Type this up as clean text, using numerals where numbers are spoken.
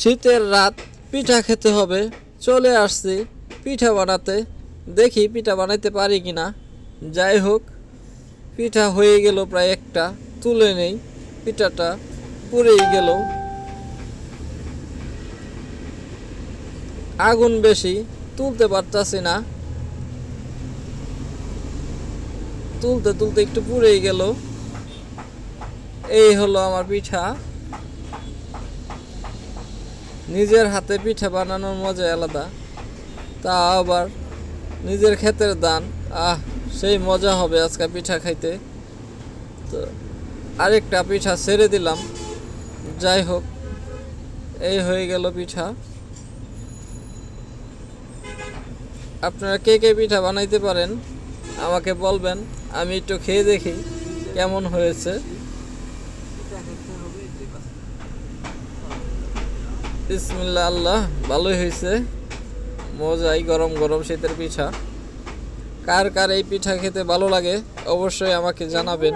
শীতের রাত, পিঠা খেতে হবে। চলে আসছি পিঠা বানাতে, দেখি পিঠা বানাইতে পারি কিনা। যাই হোক, পিঠা হয়ে গেল প্রায় একটা, তুলে নেই। পিঠাটা পুড়েই গেল, আগুন বেশি, তুলতে পারতাছি না। তুলতে তুলতে একটু পুড়েই গেল। এই হলো আমার পিঠা। নিজের হাতে পিঠা বানানোর মজা আলাদা, তা আবার নিজের ক্ষেতের ধান। সেই মজা হবে আজকে পিঠা খাইতে। তো আরেকটা পিঠা ছেড়ে দিলাম। যাই হোক, এই হয়ে গেল পিঠা। আপনারা কে কে পিঠা বানাইতে পারেন আমাকে বলবেন, আমি একটু খেয়ে দেখি কেমন হয়েছে। বিসমিল্লাহ, আল্লাহ, ভালোই হয়েছে। মজাই, গরম গরম শীতের পিঠা। কার কার এই পিঠা খেতে ভালো লাগে অবশ্যই আমাকে জানাবেন।